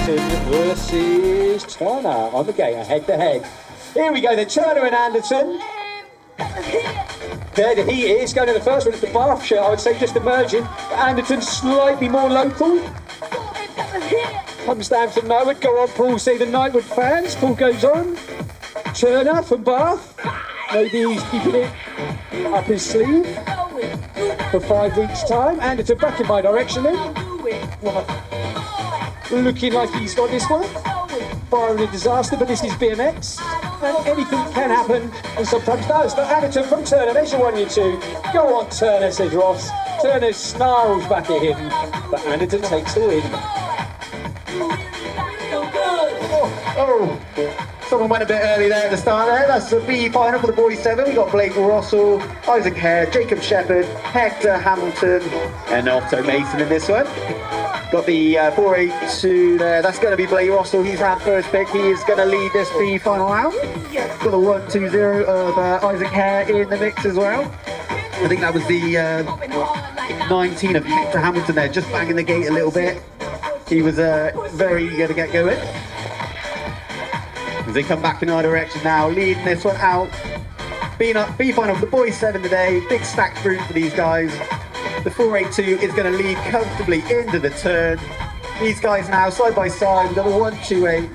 Anderton versus Turner on the gate, head to head. Here we go, then Turner and Anderton. There he is, going to the first one. It's the Bath shirt, I would say, just emerging. Anderton's slightly more local. Comes down from Knightwood. Go on, Paul, see the Knightwood fans. Paul goes on. Turner from Bath. Maybe he's keeping it up his sleeve for 5 weeks' time. Anderton back in my direction then. Looking like he's got this one. Firing a disaster, but this is BMX. And anything can happen, and sometimes does. But Anderton from Turner, there's your 1, your 2. Go on, Turner, says Ross. Turner snarls back at him, but Anderton takes the win. Oh, someone went a bit early there at the start there. That's the B final for the boys 7. We've got Blake Russell, Isaac Hare, Jacob Shepherd, Hector Hamilton, and Otto Mason in this one. Got the 482 there. That's going to be Blake Russell. He's had first pick. He is going to lead this B final out. Got the 1-2-0 of Isaac Hare in the mix as well. I think that was the 19 of Hector Hamilton there, just banging the gate a little bit. He was very eager to get going. As they come back in our direction now, leading this one out. B final for the boys 7 today. Big stacked group for these guys. The 482 is going to lead comfortably into the turn. These guys now side by side. We've got a 128.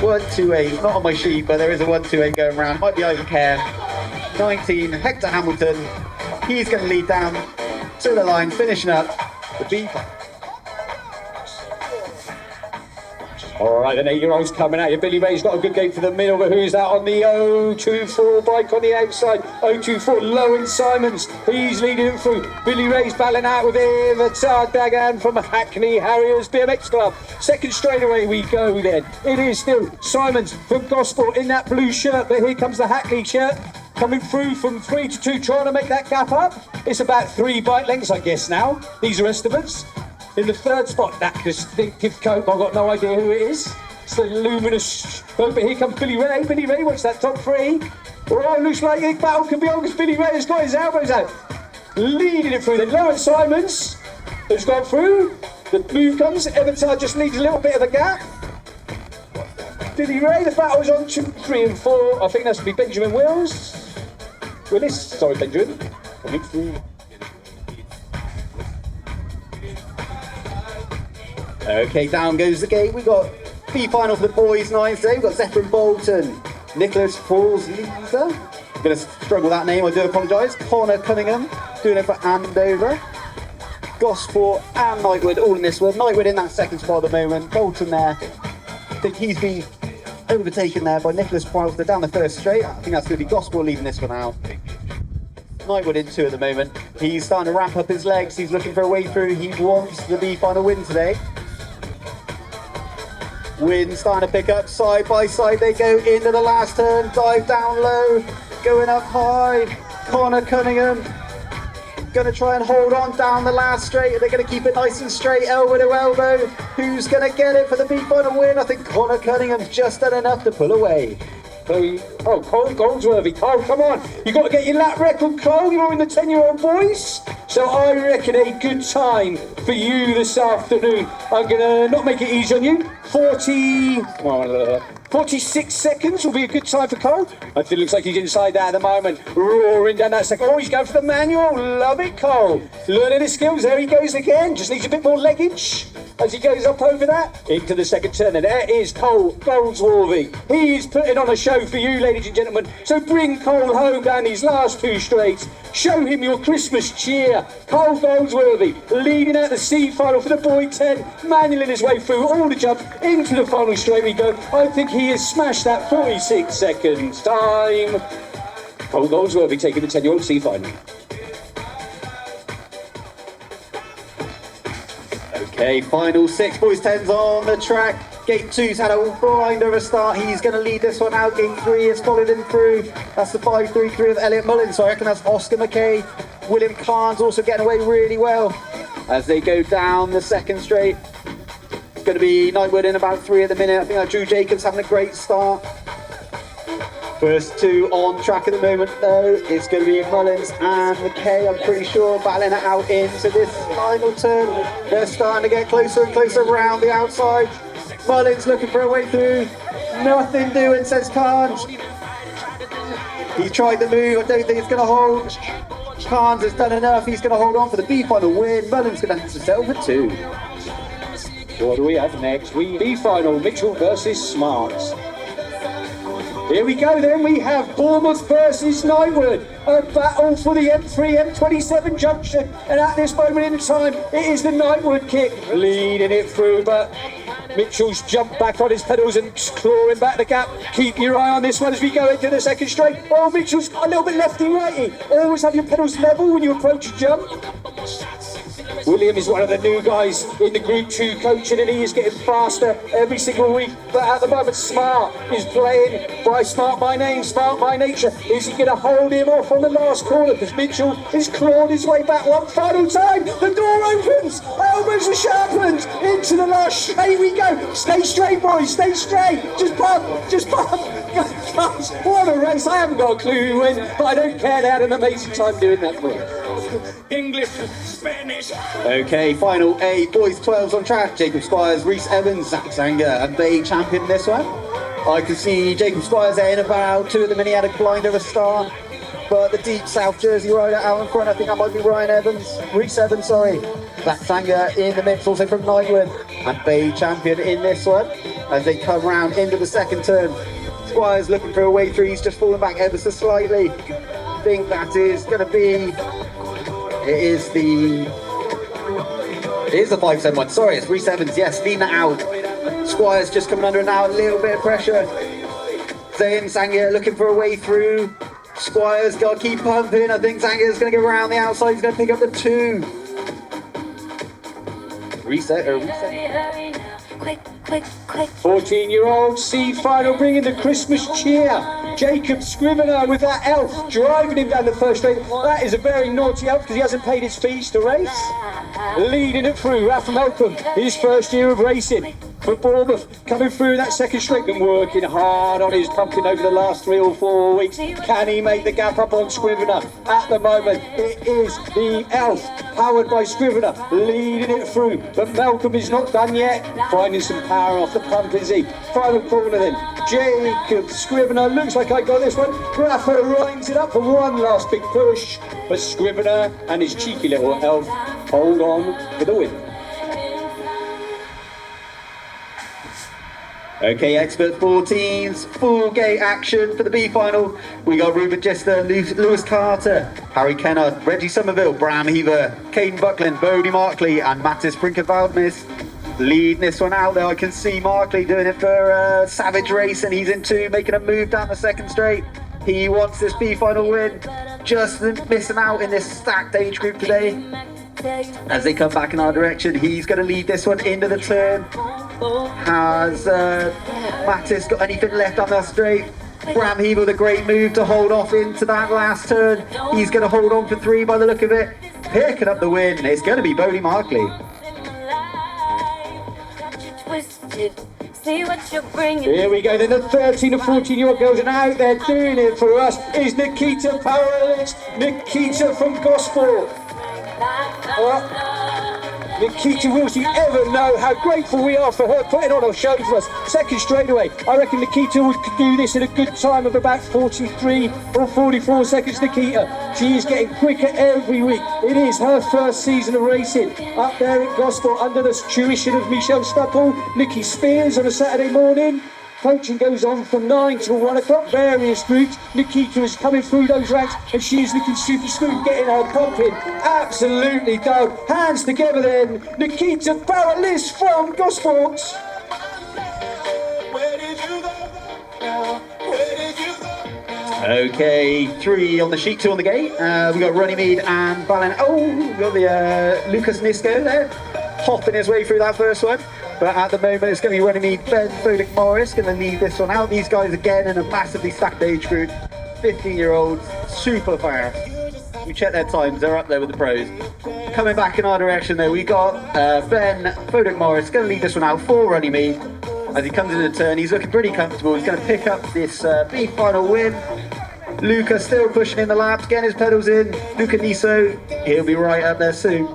128, not on my sheet, but there is a 128 going around. It might be Isaac Hare. 19, Hector Hamilton. He's going to lead down to the line, finishing up the B final. All right, an 8-year-old's coming out. Billy Ray's got a good game for the middle, but who's that on the 024 bike on the outside? 024, Lowen Simons. He's leading it through. Billy Ray's battling out with Avatar Dagan from Hackney Harriers BMX Club. Second straightaway we go then. It is still Simons from Gospel in that blue shirt, but here comes the Hackney shirt. Coming through from 3 to 2, trying to make that gap up. It's about 3 bike lengths, I guess, now. These are estimates. In the third spot, that distinctive coat, I've got no idea who it is. It's the luminous coat, but here comes Billy Ray. Billy Ray wants that top 3. Oh, looks like a battle can be on because Billy Ray has got his elbows out. Leading it through then. Lawrence Simons, who's gone through. The blue comes. Avatar just needs a little bit of a gap. Billy Ray, the battle's on 2, 3 and 4. I think that's to be Benjamin Willis. Sorry, Benjamin. Coming through. Okay, down goes the gate. We've got B final for the boys 9 today. We've got Zephyrin Bolton, Nicholas Falls-Leeser. I'm going to struggle with that name, I do apologise. Connor Cunningham, doing it for Andover. Gosport and Knightwood all in this one. Knightwood in that second spot at the moment. Bolton there. I think he's been overtaken there by Nicholas Falls. They're down the first straight. I think that's going to be Gosport leaving this one out. Knightwood in 2 at the moment. He's starting to ramp up his legs. He's looking for a way through. He wants the B final win today. Wind starting to pick up, side by side they go into the last turn, dive down low, going up high. Connor Cunningham going to try and hold on down the last straight. They're going to keep it nice and straight, elbow to elbow. Who's going to get it for the B final win? I think Connor Cunningham's just done enough to pull away. Oh, Cole Goldsworthy. Cole, come on. You've got to get your lap record, Cole. You're in the 10-year-old boys. So I reckon a good time for you this afternoon. I'm going to not make it easy on you. 46 seconds will be a good time for Cole. I think it looks like he's inside that at the moment. Roaring down that second. Oh, he's going for the manual. Love it, Cole. Learning his skills. There he goes again. Just needs a bit more leggage as he goes up over that. Into the second turn. And there is Cole Goldsworthy. He is putting on a show for you, ladies and gentlemen. So bring Cole home down these last 2 straights. Show him your Christmas cheer. Cole Goldsworthy leading out the C final for the boy 10. Manualing his way through all the jumps into the final straight we go. I think he has smashed that 46 seconds time. Cole Goldsworthy taking the 10-year-old C final. Okay, final 6, boys 10's on the track. Gate 2's had a blind of a start. He's going to lead this one out. Gate 3 has followed him through. That's the 5-3-3 of Elliot Mullins. So I reckon that's Oscar McKay. William Clarn's also getting away really well as they go down the second straight. It's going to be Knightwood in about 3 at the minute. I think Drew Jacobs having a great start. First two on track at the moment though, it's going to be Mullins and McKay, I'm pretty sure, battling it out into this final turn. They're starting to get closer and closer around the outside. Mullins looking for a way through. Nothing doing, says Carnes. He tried the move, I don't think it's going to hold. Carnes has done enough, he's going to hold on for the B final win. Mullins going to have to settle for 2. What do we have next? B final, Mitchell versus Smarts. Here we go then, we have Bournemouth versus Knightwood, a battle for the M3, M27 junction, and at this moment in time, it is the Knightwood kick leading it through, but Mitchell's jumped back on his pedals and clawing back the gap. Keep your eye on this one as we go into the second straight. Oh, Mitchell's got a little bit lefty-righty. Always have your pedals level when you approach a jump. William is one of the new guys in the Group 2 coaching, and he is getting faster every single week. But at the moment, Smart is playing by Smart by name, Smart by nature. Is he going to hold him off on the last corner? Because Mitchell has clawed his way back one final time. The door opens, elbows are sharpened into the last straight we go. Stay straight, boys, stay straight. Just pump, just pump. Guys, what a race. I haven't got a clue who wins, but I don't care. They had an amazing time doing that for us. English, Spanish. Okay, final 8, boys 12s on track. Jacob Squires, Reese Evans, Zach Zanger, and they champion this one. I can see Jacob Squires there in about 2 of them, and he had a blind of a start. But the deep South Jersey rider out in front, I think that might be Ryan Evans, Reese Evans, sorry. Zach Zanger in the mix, also from Knightwood, and they champion in this one as they come round into the second turn. Squires looking for a way through, he's just falling back ever so slightly. I think that is going to be. It is the 571. Sorry, it's Reese Evans. Yes, leading that out. Squires just coming under now, a little bit of pressure. Zayn Zanger looking for a way through. Squires got to keep pumping. I think Zanger's going to go around the outside. He's going to pick up the 2. Reset. Quick. 14-year-old C final bringing the Christmas cheer. Jacob Scrivener with that elf driving him down the first straight. That is a very naughty elf because he hasn't paid his fees to race. Leading it through, Rafa Malcolm, his first year of racing for Bournemouth, coming through that second straight and working hard on his pumping over the last 3 or 4 weeks. Can he make the gap up on Scrivener? At the moment, it is the elf powered by Scrivener leading it through, but Malcolm is not done yet, finding some power off the pump, is he? Final corner then, Jacob Scrivener, looks like I got this one. Rafa lines it up for one last big push, but Scrivener and his cheeky little elf hold on for the win. Okay, expert 14s, full gate action for the B final. We got Ruben Jester, Lewis Carter, Harry Kennard, Reggie Somerville, Bram Heaver, Caden Buckland, Bodie Markley, and Mattis Brinker-Valdmis leading this one out there. I can see Markley doing it for Savage Race, and he's in 2, making a move down the second straight. He wants this B final win, just missing out in this stacked age group today. As they come back in our direction, he's going to lead this one into the turn. Has Mattis got anything left on that straight? Bram Heaver with a great move to hold off into that last turn. He's going to hold on for 3 by the look of it. Picking up the win, it's going to be Bodie Markley. Here we go, then the 13 and 14-year-old girls, and out there doing it for us is Nikita Powell. Nikita from Gosport. Nikita, will she ever know how grateful we are for her putting on a show for us? Second straightaway. I reckon Nikita could do this in a good time of about 43 or 44 seconds. Nikita, she is getting quicker every week. It is her first season of racing up there at Gosport under the tuition of Michelle Stupple, Nikki Spears on a Saturday morning. Coaching goes on from 9 till 1 o'clock, various groups. Nikita is coming through those ranks and she is looking super smooth, getting her pumping. Absolutely done. Hands together then. Nikita Paralis from Gosport. Okay, 3 on the sheet, 2 on the gate. We got Runnymede and Ballin. Oh, we got the Lucas Nisco there, hopping his way through that first one. But at the moment, it's going to be Runnymede, Ben Fodick Morris, going to lead this one out. These guys, again, in a massively stacked age group. 15-year-olds, super fast. We check their times, they're up there with the pros. Coming back in our direction, though, we got Ben Fodick Morris, going to lead this one out for Runnymede. As he comes into the turn, he's looking pretty comfortable. He's going to pick up this B final win. Luca still pushing in the laps, getting his pedals in. Luca Niso, he'll be right up there soon.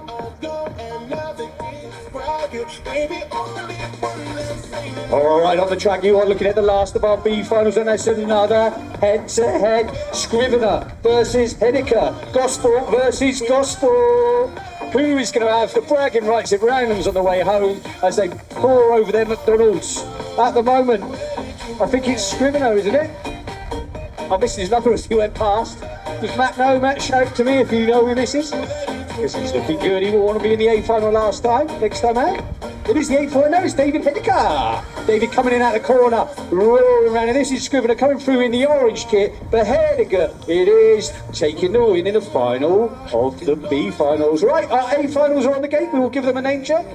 All right, on the track, you are looking at the last of our B finals, and that's another head-to-head Scrivener versus Hedeker. Gospel versus Gospel. Who is going to have the bragging rights at Roundham's on the way home as they pour over their McDonald's? At the moment, I think it's Scrivener, isn't it? I missed his number as he went past. Does Matt know? Matt, shout to me if you know who this is. Because he's looking good. He will want to be in the A final last time. Next time out. It is the 8 final. No, it's David Hedeker. David coming in out the corner, roaring around. And this is Scrivener coming through in the orange kit. But Hedeker, it is taking the win in the final of the B finals. Right, our A finals are on the gate. We will give them a name check.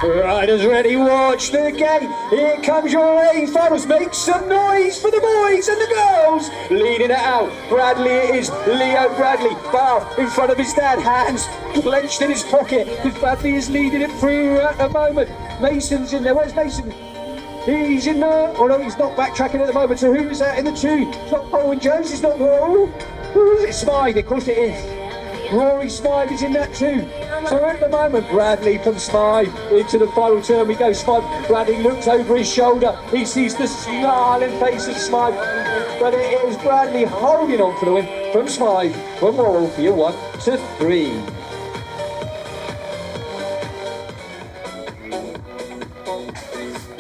Riders ready, watch the gate. Here comes your A finals. Make some noise for the boys and the girls. Leading it out, Bradley, it is Leo Bradley. Bar in front of his dad, hands clenched in his pocket. Because Bradley is leading it through at the moment. Mason's in there. Where's Mason? He's in there. Oh no, he's not backtracking at the moment. So who's that in the 2? It's not Owen Jones, it's not Rory. Who is it? Smythe, of course it is. Rory Smythe is in that too. So at the moment, Bradley from Smythe into the final turn we go. Smythe, Bradley looks over his shoulder. He sees the snarling face of Smythe. But it is Bradley holding on for the win from Smythe. One more for you, 1 to 3.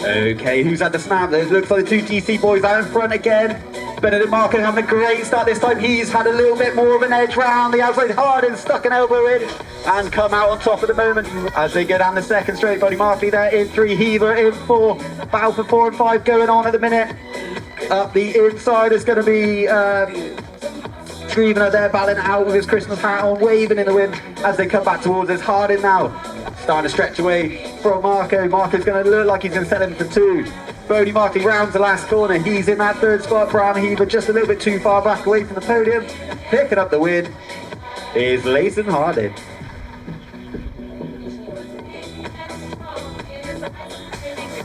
Okay, who's at the snap? It looks like the 2 TC boys out in front again. Benedict Marco having a great start this time. He's had a little bit more of an edge round the outside. Hardin stuck an elbow in and come out on top at the moment as they go down the second straight. Buddy Markley there in 3, Heaver in 4. Battle for 4 and 5 going on at the minute. Up the inside is going to be Scrivener there battling out with his Christmas hat on, waving in the wind as they come back towards us. Hardin now starting to stretch away from Marco. Marco's going to look like he's going to set him for 2. Bodie Markley rounds the last corner. He's in that 3rd spot. Brian Heaver just a little bit too far back away from the podium. Picking up the win is Layton Hardin.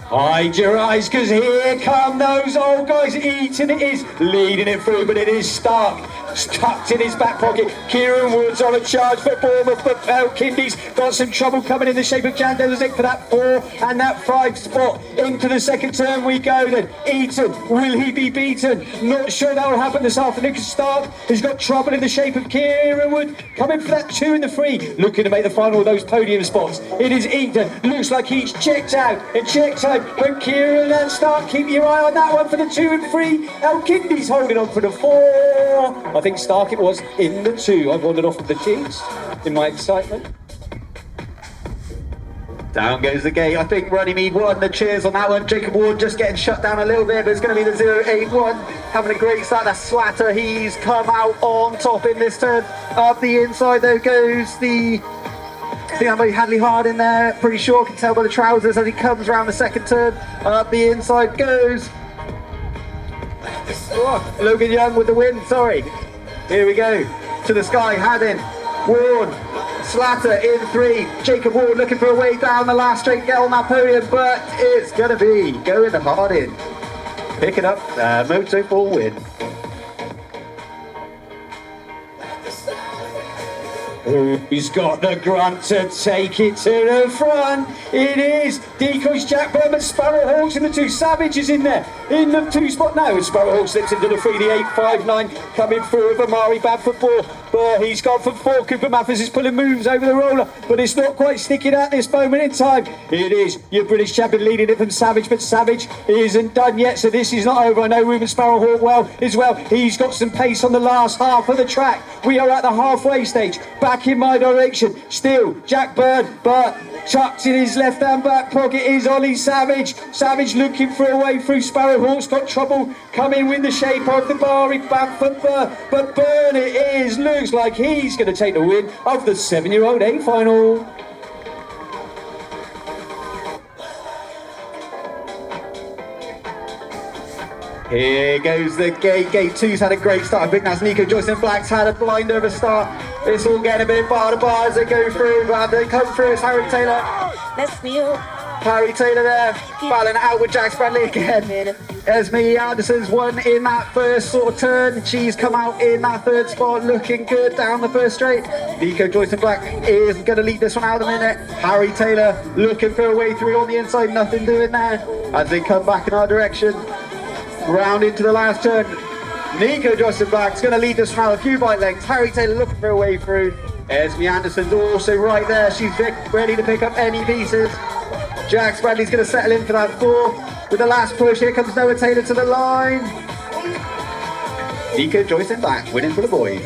Hide your eyes, because here come those old guys. Eaton it is, leading it through, but it is Stark. Tucked in his back pocket. Kieran Woods on a charge for Bournemouth, but Kindy's got some trouble coming in the shape of Jan Delazic for that 4 and that 5 spot. Into the second turn we go then. Eaton, will he be beaten? Not sure that will happen this afternoon, because Stark has got trouble in the shape of Kieran Wood. Coming for that 2 and the 3. Looking to make the final of those podium spots. It is Eaton. Looks like he's checked out and checked out. But Kieran and Stark, keep your eye on that one for the 2 and 3. Kindy's holding on for the 4. I think Stark it was in the 2. I've wandered off with the cheese in my excitement. Down goes the gate. I think Runnymede won the cheers on that one. Jacob Ward just getting shut down a little bit, but it's going to be the 081 having a great start. That's Slatter. He's come out on top in this turn. Up the inside there goes the Hadley Hard in there. Pretty sure, can tell by the trousers as he comes around the second turn. Up the inside goes Logan Young with the win. Sorry. Here we go, to the sky, Haddon, Ward, Slatter in 3, Jacob Ward looking for a way down the last straight, get on that podium, but it's going to be going to Hardin, picking up the Moto 4 win. Who's got the grunt to take it to the front? It is Decoys, Jack Berman, Sparrow Hawks in the 2. Savage is in there in the 2 spot now. And Sparrow Hawks slips into the 3, the 859 coming through with Amari Badford 4. But he's gone for 4. Cooper Mathis is pulling moves over the roller, but it's not quite sticking at this moment in time. It is your British champion leading it from Savage, but Savage isn't done yet, so this is not over. I know Ruben Sparrow Hawk well as well. He's got some pace on the last half of the track. We are at the halfway stage. Back in my direction. Still, Jack Bird, but tucked in his left-hand back pocket is Ollie Savage. Savage looking for a way through. Sparrow Hawk's got trouble coming with the shape of the bar. Back for Burr, but Burn it is. Looks like he's going to take the win of the 7-year-old A final. Here goes the gate. Gate 2's had a great start. I think that's Nico Joyce and Black's had a blind over start. It's all getting a bit bar to bar as they go through, but they come through. It's Harry Taylor. That's you. Harry Taylor there, battling out with Jack Bradley again. Esme Anderson's won in that first sort of turn. She's come out in that third spot, looking good down the first straight. Nico Joyce Black is going to lead this one out in a minute. Harry Taylor looking for a way through on the inside, nothing doing there. As they come back in our direction, round into the last turn. Nico Joyce Black's going to lead this one out a few bike lengths. Harry Taylor looking for a way through. Esme Anderson's also right there. She's ready to pick up any pieces. Jax Bradley's going to settle in for that fourth. With the last push, here comes Noah Taylor to the line. Nico Joyce and Black winning for the boys.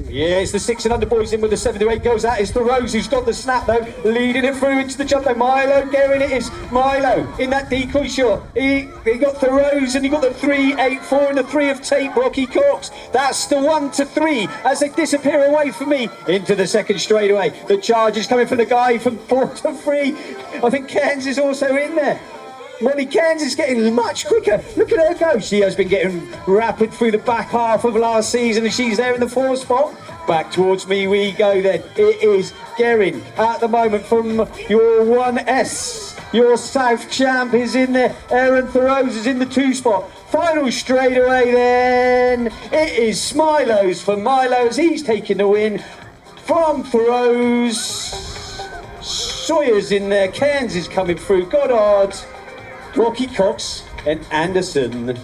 Yeah, it's the 6 and under boys in with the 7 to 8 goes out. It's the Rose who's got the snap though, leading it through into the jump though. Milo Guerin it is. Milo in that decoy shot. He got the Rose and he got the 3, 8, 4 and the 3 of Tate Rocky Cox. That's the 1 to 3 as they disappear away from me into the second straightaway. The charge is coming from the guy from 4 to 3. I think Cairns is also in there. Molly Cairns is getting much quicker. Look at her go. She has been getting rapid through the back half of last season and she's there in the 4th spot. Back towards me we go then. It is Guerin at the moment from your 1S. Your South champ is in there. Aaron Thoreau's is in the 2 spot. Final straightaway then. It is Smilo's for Milo as he's taking the win from Thoreau's. Sawyer's in there. Cairns is coming through. Goddard, Rocky Cox and Anderson.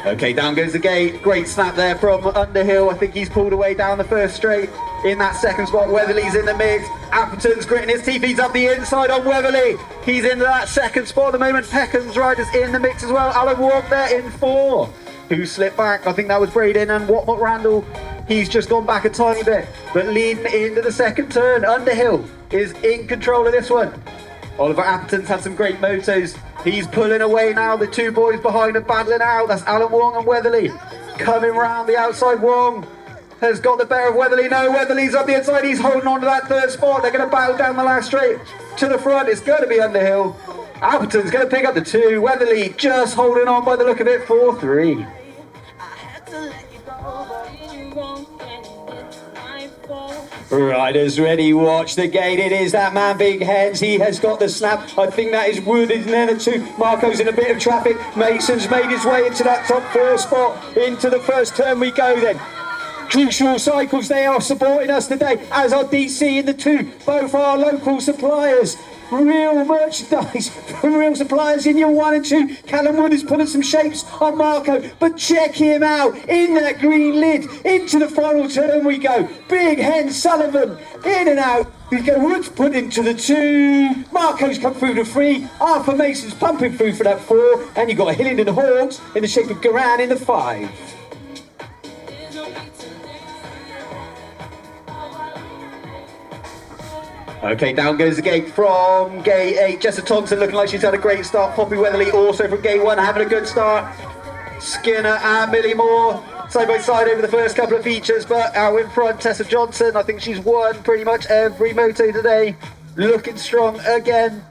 Okay, down goes the gate. Great snap there from Underhill. I think he's pulled away down the first straight. In that second spot, Weatherly's in the mix. Appleton's gritting his teeth. He's up the inside on Weatherly. He's into that second spot at the moment. Peckham's Riders in the mix as well. Alan Walk there in 4. Who slipped back? I think that was Braden and Watmont Randall. He's just gone back a tiny bit, but leading into the second turn. Underhill is in control of this one. Oliver Appleton's had some great motos. He's pulling away now. The 2 boys behind are battling out. That's Alan Wong and Weatherly. Coming round the outside. Wong has got the better of Weatherly. No, Weatherly's up the inside. He's holding on to that 3rd spot. They're going to battle down the last straight to the front. It's going to be Underhill. Appleton's going to pick up the 2. Weatherly just holding on by the look of it. 4-3. Riders ready, watch the gate. It is that man, Big Hands. He has got the snap. I think that is Wood in there, the 2. Marco's in a bit of traffic. Mason's made his way into that top 4 spot. Into the first turn we go then. Crucial Cycles, they are supporting us today, as are DC in the 2. Both our local suppliers. Real merchandise from real suppliers in your 1 and 2. Callum Wood is putting some shapes on Marco, but check him out in that green lid. Into the final turn we go. Big Hen Sullivan in and out. We go Woods put into the 2. Marco's come through the 3. Arthur Mason's pumping through for that 4. And you've got Hillingdon Hawks in the shape of Garan in the 5. Okay, down goes the gate from gate 8. Jessa Thompson looking like she's had a great start. Poppy Weatherly also from gate 1 having a good start. Skinner and Millie Moore side by side over the first couple of features, but out in front Tessa Johnson. I think she's won pretty much every moto today. Looking strong again.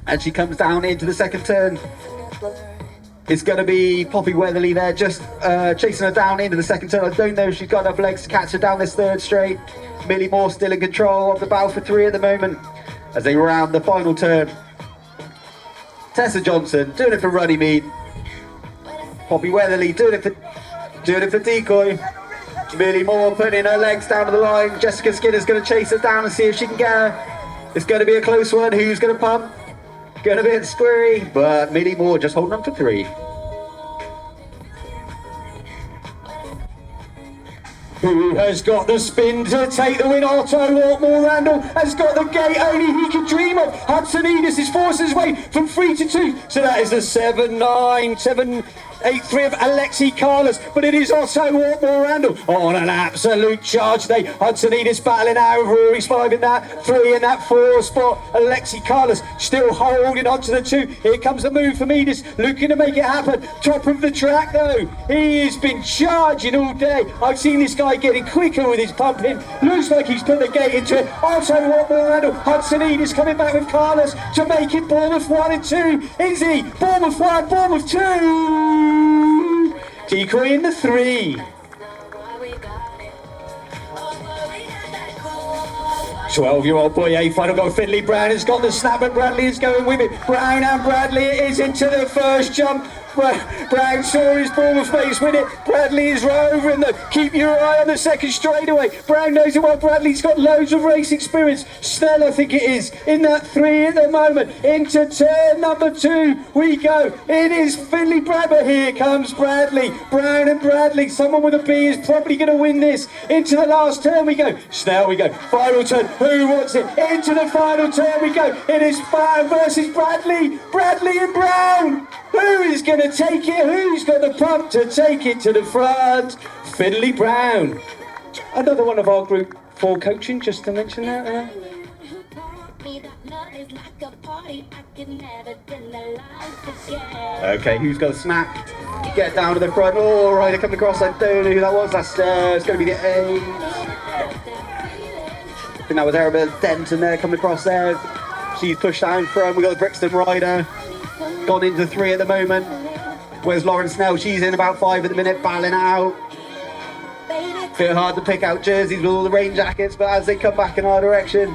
And she comes down into the second turn. It's going to be Poppy Weatherly there, just chasing her down into the second turn. I don't know if she's got enough legs to catch her down this 3rd straight. Millie Moore still in control of the battle for 3 at the moment as they round the final turn. Tessa Johnson doing it for Runnymede. Poppy Weatherly doing it for Decoy. Millie Moore putting her legs down to the line. Jessica Skinner's going to chase her down and see if she can get her. It's going to be a close one. Who's going to pump? Going to be a squirry, but Millie Moore just holding on for 3. Who has got the spin to take the win? Otto Waltmore Randall has got the gate only he can dream of. Hudson Edis is forcing his way from 3 to 2. So that is the 7-9, 7-8-3 of Alexi Carlos. But it is Otto Waltmore Randall on an absolute charge today. Hudson Edis battling out of Rory's 5 in that 3 and that 4 spot. Alexi Carlos still holding on to the 2. Here comes the move from Edis, looking to make it happen. Top of the track though. He has been charging all day. I've seen this guy getting quicker with his pumping. Looks like he's put the gate into it. Otto Waltmore Randall. Hudson Edis coming back with Carlos to make it Bournemouth 1 and 2. Is he? Bournemouth 1, Bournemouth 2. Decoy in the 3. 12-year-old boy A final goal. Finley Brown has got the snap, but Bradley is going with it. Brown and Bradley is into the first jump. Brown saw his Bournemouth face win it. Bradley is right over him though. Keep your eye on the second straightaway. Brown knows it well. Bradley's got loads of race experience. Snell, I think it is, in that 3 at the moment. Into turn number 2 we go. It is Finley Brown, but here comes Bradley. Brown and Bradley. Someone with a B is probably going to win this. Into the last turn we go. Snell we go. Final turn. Who wants it? Into the final turn we go. It is Brown versus Bradley. Bradley and Brown. Who is going to take it? Who's got the pump to take it to the front? Finley Brown. Another one of our group 4 coaching, just to mention that. Okay, who's got a snap? Get down to the front. Oh, Ryder coming across. I don't know who that was. That's it's going to be the 8. I think that was Arabella Denton there coming across there. She's pushed down front. We got the Brixton Ryder. Gone into 3 at the moment. Where's Lauren Snell? She's in about 5 at the minute, battling out. Bit hard to pick out jerseys with all the rain jackets, but as they come back in our direction,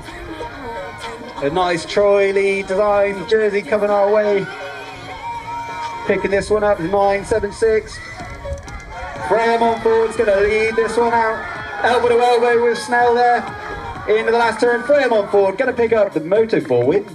a nice Troy Lee design jersey coming our way. Picking this one up, 976. Graham on forward's going to lead this one out. Elbow to elbow with Snell there. Into the last turn, Graham on forward, going to pick up the Moto 4 win.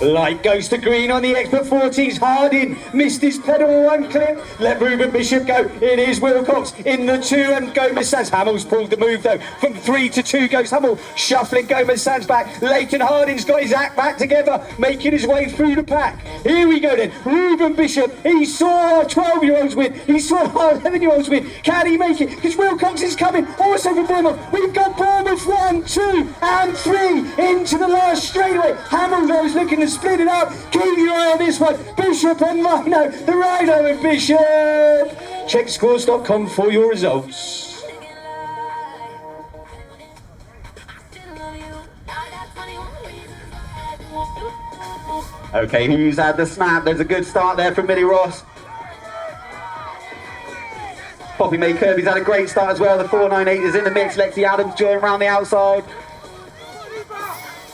Light goes to green on the expert 14s. Harding missed his pedal 1 clip. Let Ruben Bishop go. It is Wilcox in the 2 and Gomez Sands. Hamill's pulled the move though. From 3 to 2 goes Hamill. Shuffling Gomez Sands back. Leighton Harding's got his act back together. Making his way through the pack. Here we go then. Ruben Bishop. He saw our 12-year-olds win. He saw our 11-year-olds win. Can he make it? Because Wilcox is coming. Also for Bournemouth. We've got Bournemouth 1, 2 and 3 into the last straightaway. Hamill though is looking to split it up. Keep your eye on this one. Bishop and Rhino. The Rhino and Bishop. Check scores.com for your results. Okay, who's had the snap? There's a good start there from Millie Ross. Poppy May Kirby's had a great start as well. The 498 is in the mix. Lexi Adams joined around the outside.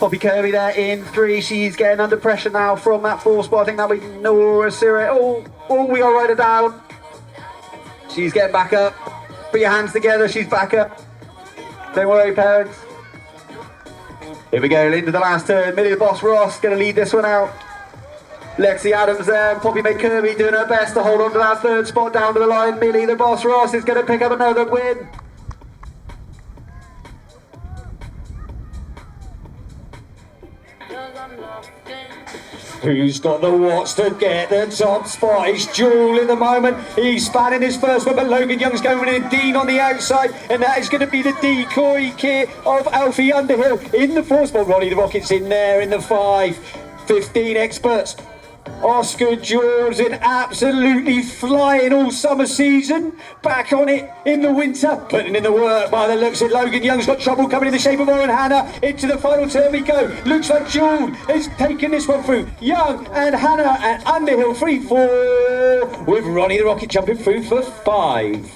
Poppy Kirby there in 3. She's getting under pressure now from that 4 spot. I think that'll be Nora Sirra. Oh, we got to write her down. She's getting back up. Put your hands together. She's back up. Don't worry, parents. Here we go into the last turn. Millie the Boss Ross going to lead this one out. Lexi Adams there. Poppy May Kirby doing her best to hold on to that 3rd spot down to the line. Millie the Boss Ross is going to pick up another win. Who's got the watts to get the top spot? It's Jewel in the moment. He's spanning his first one, but Logan Young's going in. Dean on the outside, and that is going to be the decoy kit of Alfie Underhill in the 4 spot. Ronnie the Rocket's in there in the 5. 15 experts. Oscar George in absolutely flying all summer season. Back on it in the winter, putting in the work by the looks of Logan Young's got trouble coming in the shape of Oren Hannah. Into the final turn we go. Looks like Jewel has taken this one through. Young and Hannah and Underhill 3-4 with Ronnie the Rocket jumping through for 5.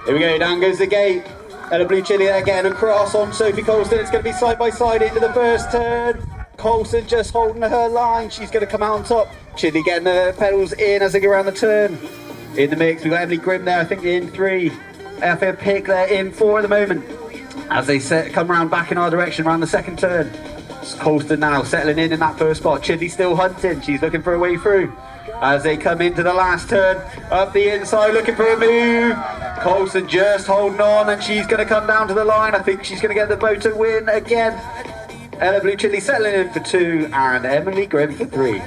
Here we go, down goes the gate. Ella Blue Chili there getting across on Sophie Colston. It's going to be side by side into the first turn. Colston just holding her line. She's going to come out on top. Chili getting the pedals in as they go around the turn. In the mix, we've got Emily Grimm there, I think in 3. Effie Pick there in 4 at the moment. As they come around back in our direction around the 2nd turn. It's Colston now settling in that 1st spot. Chili still hunting. She's looking for a way through. As they come into the last turn, up the inside looking for a move. Colston just holding on and she's going to come down to the line. I think she's going to get the Moto win again. Ella Blue Chili settling in for 2 and Emily Grimm for 3.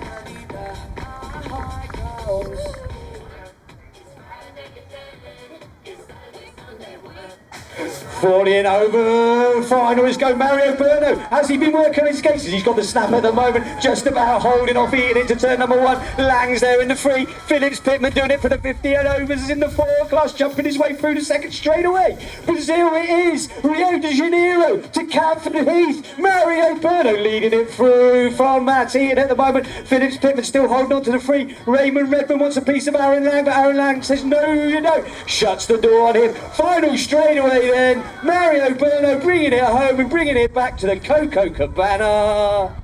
falling over. Finals go Mario Berno. Has he been working on his cases? He's got the snap at the moment, just about holding off, eating into turn number 1. Lang's there in the 3. Phillips Pittman doing it for the 50 and overs in the 4 class, jumping his way through the second straightaway. Brazil it is. Rio de Janeiro to Catford Heath. Mario Berno leading it through from Matt Eaton at the moment. Phillips Pittman still holding on to the 3. Raymond Redmond wants a piece of Aaron Lang, but Aaron Lang says no, you don't. Shuts the door on him. Final straightaway then. Mario Berno bringing it home and bringing it back to the Coco Cabana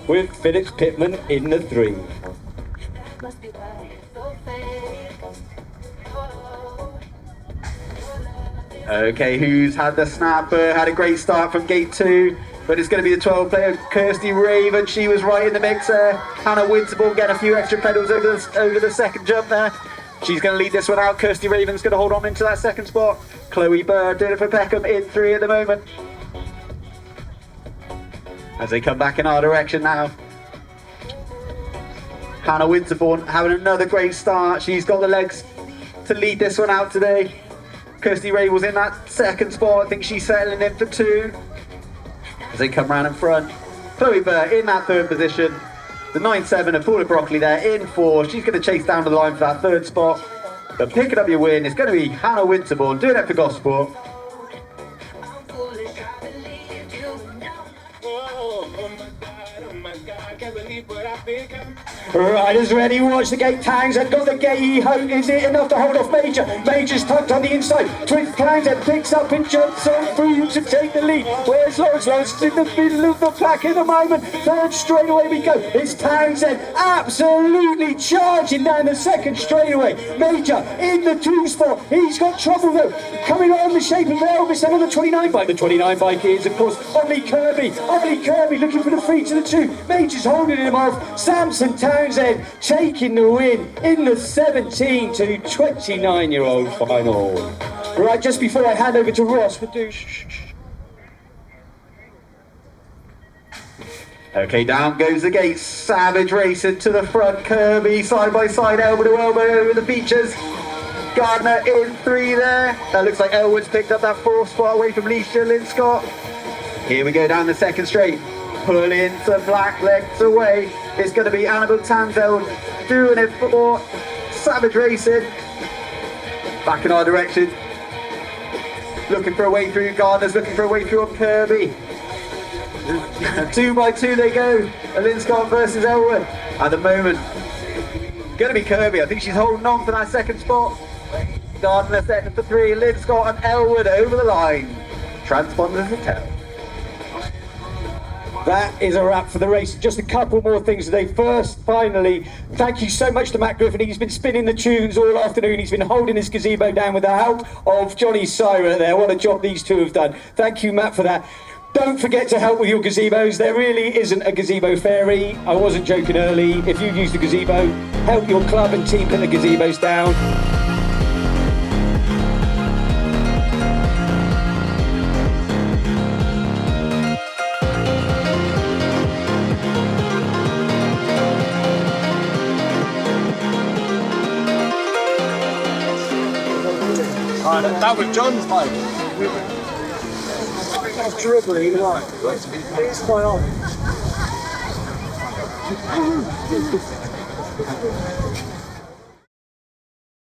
with Phillips Pittman in the 3. Must be why it's so fake. Okay, who's had the snapper? Had a great start from gate 2, but it's going to be the 12 player Kirsty Raven. She was right in the mix there. Hannah Winterborn getting a few extra pedals over the second jump there. She's going to lead this one out. Kirsty Raven's going to hold on into that second spot. Chloe Bird doing it for Peckham in 3 at the moment. As they come back in our direction now. Hannah Winterborn having another great start. She's got the legs to lead this one out today. Kirsty Ray was in that second spot. I think she's settling in for 2. As they come round in front. Chloe Bird in that 3rd position. The 9-7 of Paula Broccoli there in 4. She's going to chase down the line for that 3rd spot. But picking up your win is going to be Hannah Winterborn doing it for Gosport. Riders ready, watch the gate. Townsend got the gate. Is it enough to hold off Major? Major's tucked on the inside. Twin Townsend picks up and jumps on through to take the lead. Where's Lawrence? Lawrence is in the middle of the pack at the moment. 3rd straightaway we go. It's Townsend absolutely charging down the 2nd straightaway. Major in the 2 spot. He's got trouble though. Coming on the shape of Elvis and on the 29 bike. The 29 bike is of course Ollie Kirby. Ollie Kirby looking for the 3 to the 2. Major's holding him off. Samson Townsend taking the win in the 17 to 29-year-old final. Right, just before I hand over to Ross, we'll do... Okay, down goes the gate. Savage racing to the front. Kirby side by side, elbow to elbow over the features. Gardner in 3 there. That looks like Elwood's picked up that 4th spot away from Leisha Linscott. Here we go down the 2nd straight. Pulling some black legs away. It's going to be Annabelle Tansel doing it for Savage Racing. Back in our direction. Looking for a way through. Gardner's looking for a way through on Kirby. 2 by 2 they go. Linscott versus Elwood. At the moment, going to be Kirby. I think she's holding on for that 2nd spot. Gardner setting for 3. Linscott and Elwood over the line. Transponders to tell. That is a wrap for the race. Just a couple more things today. First, finally, thank you so much to Matt Griffin. He's been spinning the tunes all afternoon. He's been holding his gazebo down with the help of Johnny Syra there. What a job these 2 have done. Thank you, Matt, for that. Don't forget to help with your gazebos. There really isn't a gazebo fairy. I wasn't joking early. If you've used a gazebo, help your club and team put the gazebos down. That was John's bike. I was dribbling, like, it's my arm.